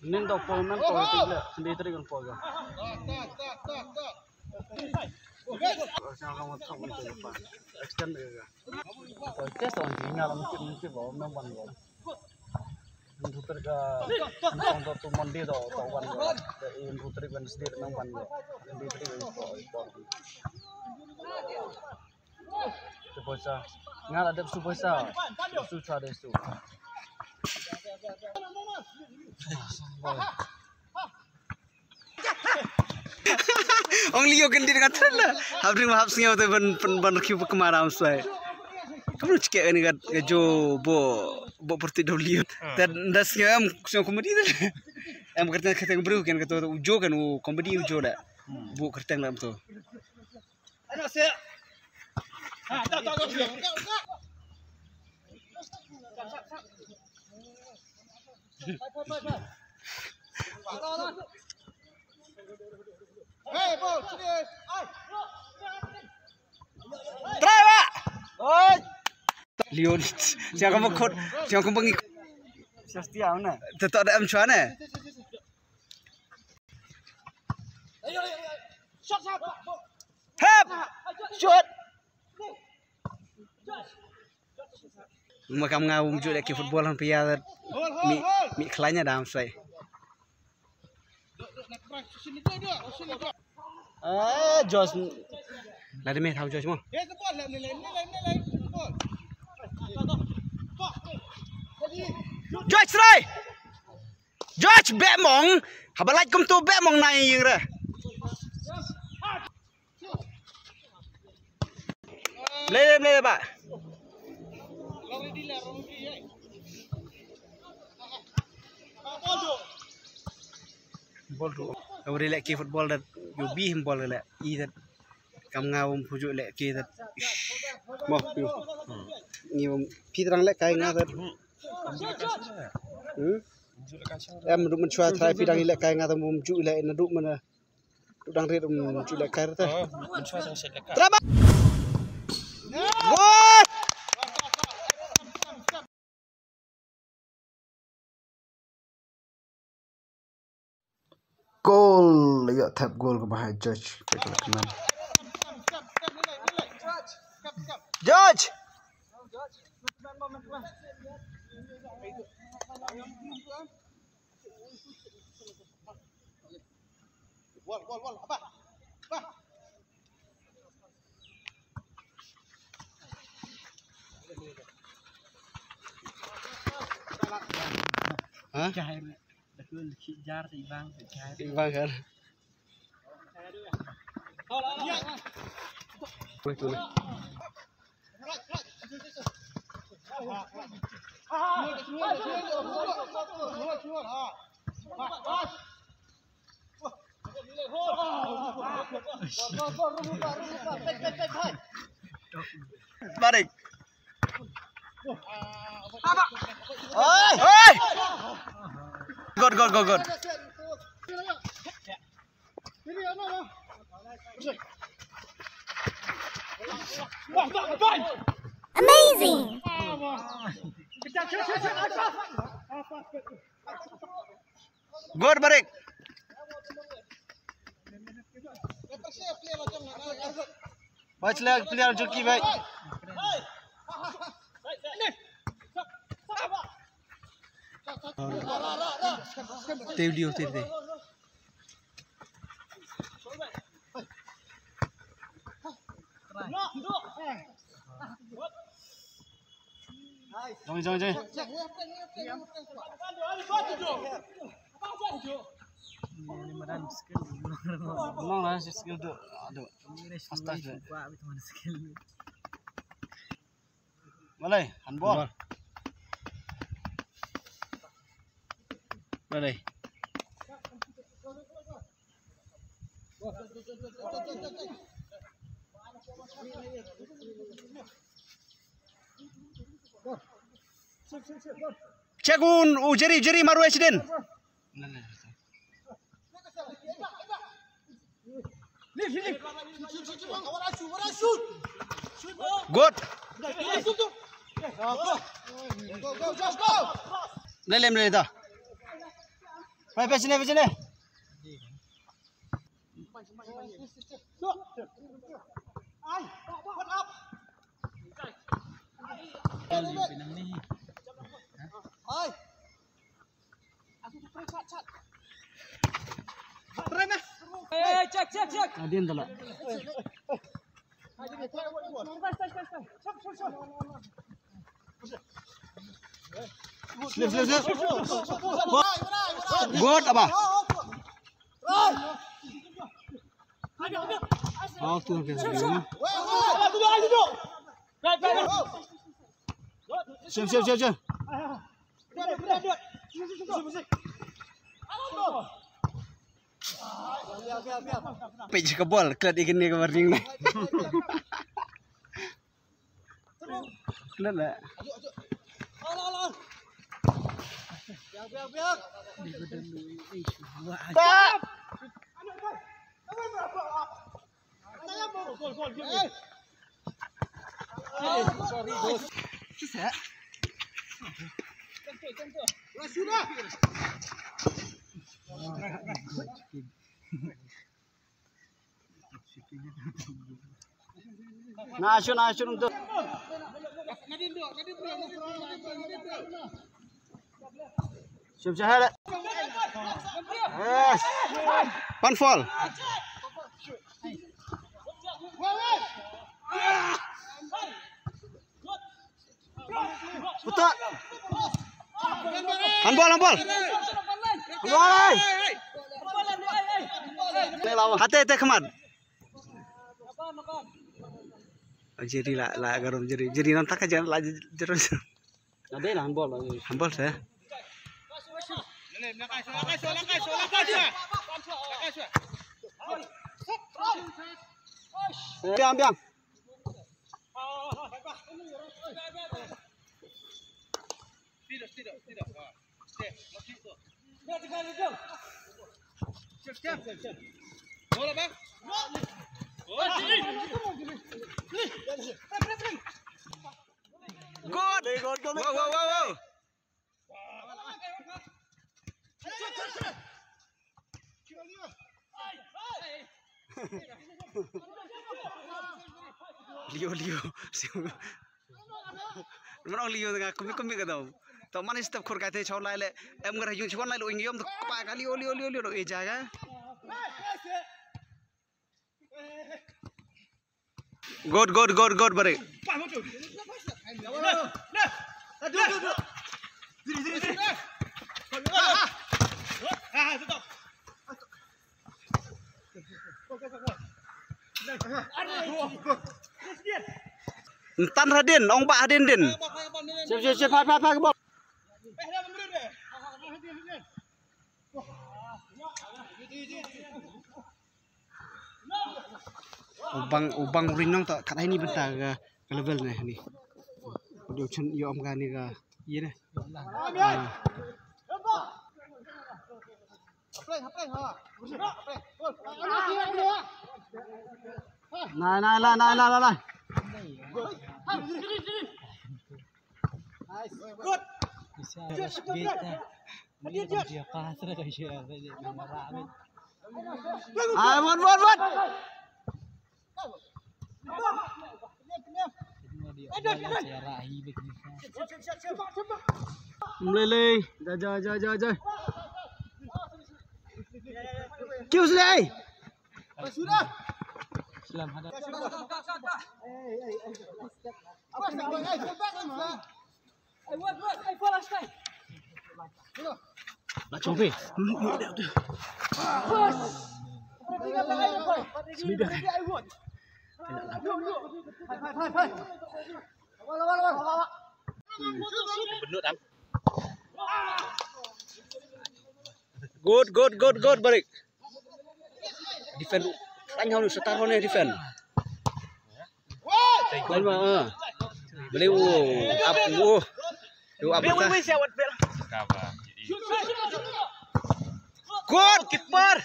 Nin dok polman po tigla sendiri kan po ga. Saya kamu tahu macam apa. Extend ga. Test on tinggal mungkin bawa memang go. Putar ka ang to mandi do tawan go. In putar kan sendiri memang go. Sendiri ko. Supaya ngal ada supaya susah deh tu. Ông Leo kan dia kata lah, habis mahap singa tu ban kiu kemaram suai. Kamu cakap ni kan jo bo perti do Leo. Dan dah singa am komedi tu. Am kata beri kan kata ujo kan komedi ujo dah. Bu kertang dalam tu. Ada saya. Tak. Hey, bol, sini. Try, Pak. Oi. Leon, siapa kamu pengikut? Setia mana? Tetap ada amcuan eh? Shot. Hep. Shot. Makam ngawum juga lagi football han piada mi kelanya dalam saya. Jos. Lari meh tahu Jos mo. Jos try. Jos bet mong. Habalat kum tu bet mong nai yang re. Lele Pak. Bol tu, kau relak ke football dan yobi bol relak, i dan kamu ngawum pujuk relak ke dan, moh tu, ni pitrang relak kai ngah dan, menurut mencua try pitrang relak kai ngah dan pujuk relak naduk mana, tudang red pujuk relak kai tu, teraba, gol. Gol, ya tap gol ke bahaya George. George. Gol, apa? Hah? Jar ibang kan. Betul. Balik. Oi! God. Amazing! God balik. Baca player joki baik. Video tadi. Jangan. Memang lah skill tu. Aduh. Astaga. Malay, handball. Malay. Cekun, jeri maru accident. Good. Boleh dah. Baik sini. Cek. Adian tak? Slip. Good apa? Oh, tu okey. Siap. Page ke bol, kelat ikan ni ke warning ni. Kelat tak? Biar. Tak. Kisah. Sudah. Nasun untuk. Siap. Yes. One fall. Putar. Handball. Hati keman. Jadi lah garam jadi nanti aja lah terus. Ada lah handball saya. Biang. Tidak. Siap. Bola bang. Good. Wow. Leo. Mana Leo dengan kami kata. तो मन इस तब खुर कहते छोड़ लाए एम कर यूं छोड़ लाए लो इंगियम तो पागल लियो ये जाएगा गुड बरे tan hadin ong bak hadin din siap phai ke bol ubang rinong tak kat ini bentar ke level ni dia cun yo am kan ni ke ye ni Nah. Good. What? Mulai. Jai. Kiu sudah. Sudah. Islam ada. Nak coba. Good balik. Defend. Tanya lu setar ni defend. Lain mah. Boleh apa? Good keeper.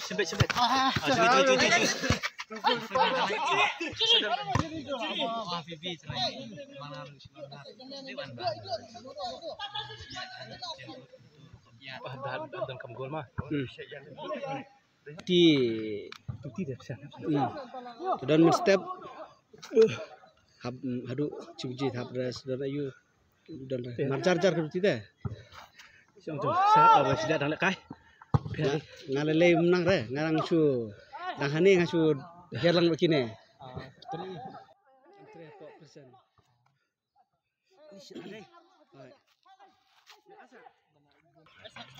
Sebet. Dan kam gol mah. Di dan step hadu cibji hab res dan ayu dan marcar-car ke tidak Sehat apa tidak dah lekai. ngalele menang re ngarang su dang hani ngasu herlang begini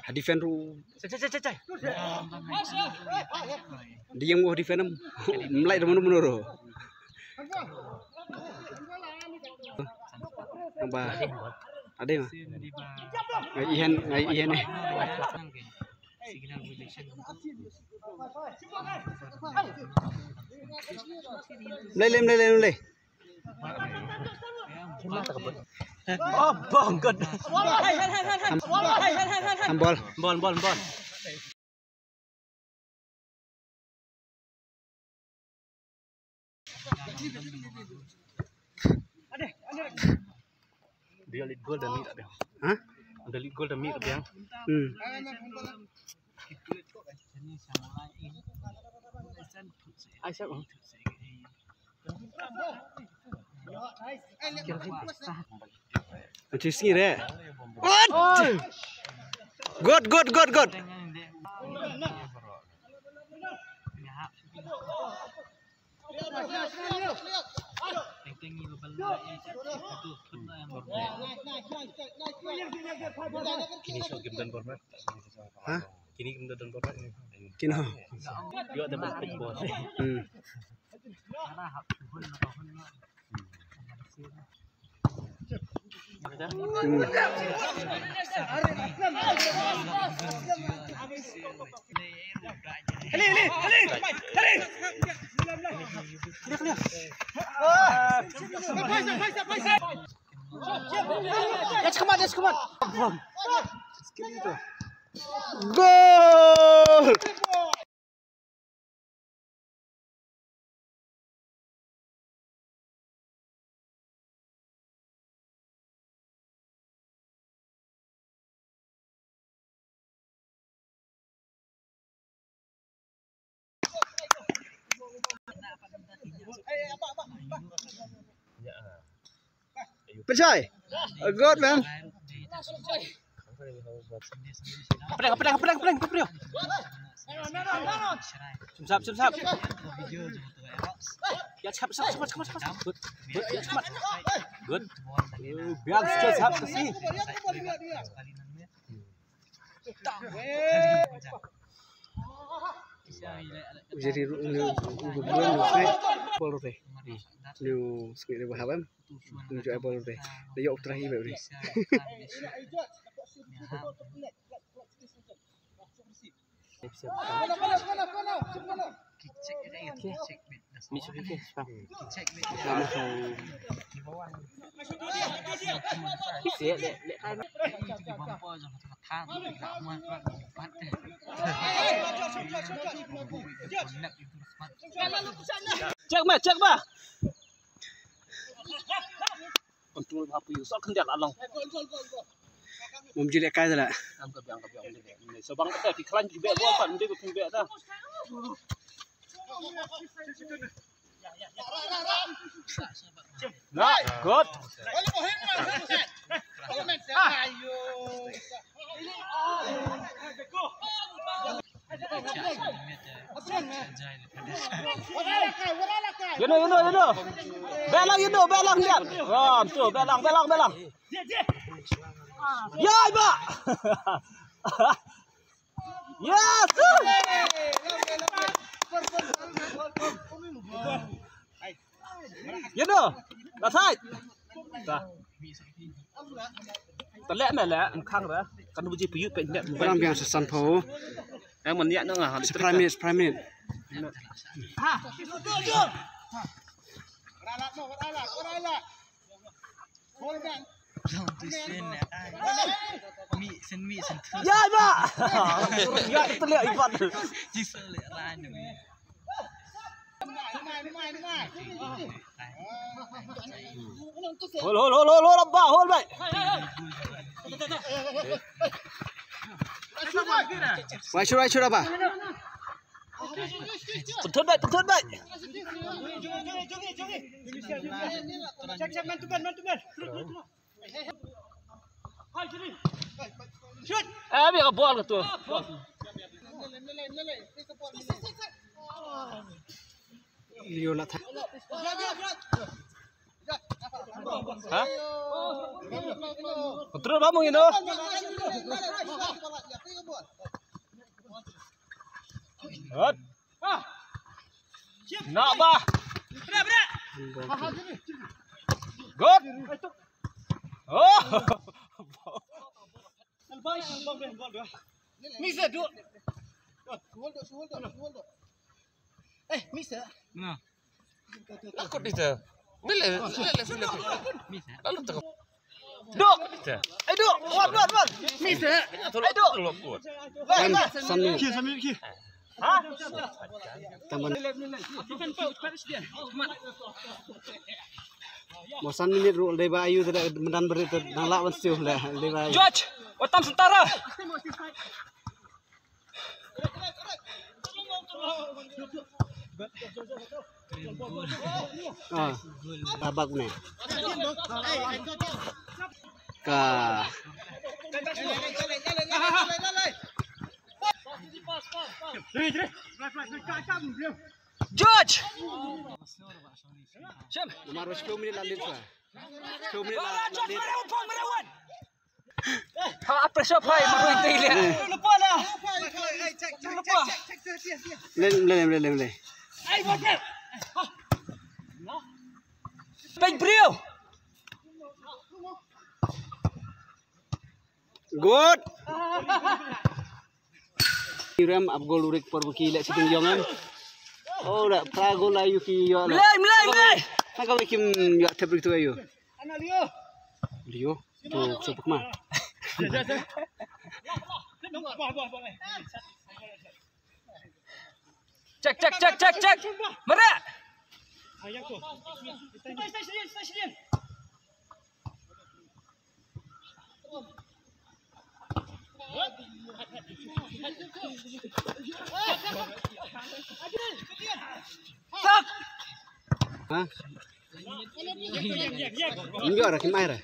defend ru Cai. dia yang mau defend mulai dari mana nambah ada mah ngai ihan nih mulai Oh, bongkot. Bol. Dia lead goal dan mid ada. Hah? Ada lead goal dan mid ada yang. Aisyah. Macam sini re. Good. Kini so game dan format. Hah? Kini game dan format ini. Kino. Yo ada balik bos. Let's come on. Goal! Percaya? Good man. Pedang. Sumsap. Ya cepat. Good. Ya cepat. Good. Biar cepat sih. Jadi bol teh. New sekali bahaban. Tunjuk bol teh. Dia terakhir baru ni. Cek ba. Kontrol apa you sok kendak along. Memjadi kai dah. Angkat. Sebang kata di kelan juga buat pan dia pun biar dah. Nah, good. You know. Belang dia. Oh, tu belang. Ya, Pak. Yes. You know. That's right. Terlek lah, khang dah. Kan buji puyut pe net. Orang biasa sanpo. Yang meniak tu ngah. Prime minute. Ya, Pak. Ya, terlihat ibat. Hold Abah, hold baik. Right shoot apa? Betul baik. Biar ke bola tu. Leo lah. Hah? Betul kamu itu? Nak bah. Good. Oh. Mister, do. Mister. Nah. Takut dia. Bila. Lalu tak. Duk. Duk. Wan. Mister. Duk. Sambil. Hah? Tambah. Mau 1 minit rule leba ayu tidak medan beri nang lawan siu lah leba. George, otam sentara. Abag ni. Ka. George. Syam. Nomor 10 minit lalu tu. 10 minit lalu. Merawan. Apa siapa yang mahu itu dia? Lupa lah. Boleh. Baik beliau. Good. Iram abgol urik perbuki lek siting yongan. Oh, dah pragol ayu ki yo. Mulai. Nak kau kim yo tebrik tu ayu. Anak Leo. Leo, tu siapa kemar? Cek. Merak. Hah? Enggak ada kim air.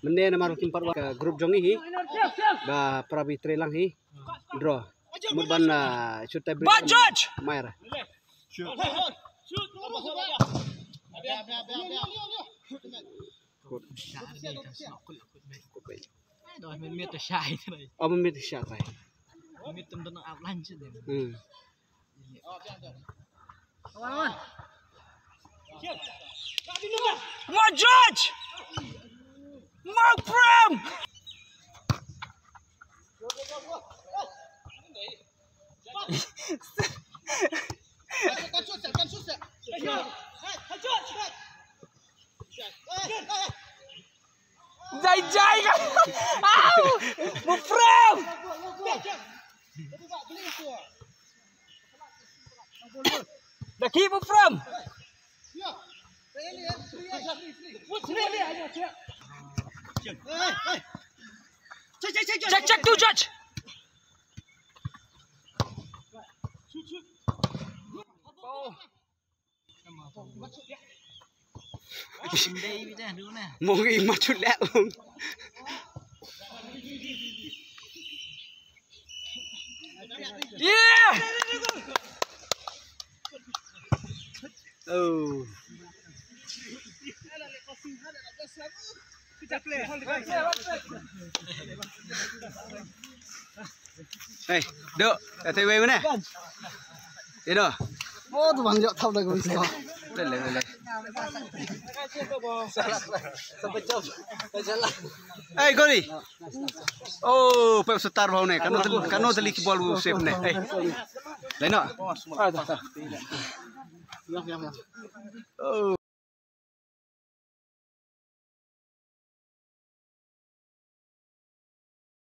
Mende na maru kim parwa ka group jongi hi. Ba prabi trelang hi. Draw. Murban na shoot time. Ba George. Mair. Minit syai tu. Oh, memit shot ai. Minit tentang avalanche tu. More George. Mark Bram. Jai kan. Au! Mark Bram. Lagi Mark Bram. Cek tu George. Mau imat shoot lek. Yeah. Oh. Hey, duk. Kata way mana? Ini. Oh, tu banyak tahu dah kau bisa. Boleh. Sampai jam. Jalan. Hey, Gori. Oh, pep setar bau ni. Kano teli ki ball shape ni. Hey. Lain nak? Ya. Oh.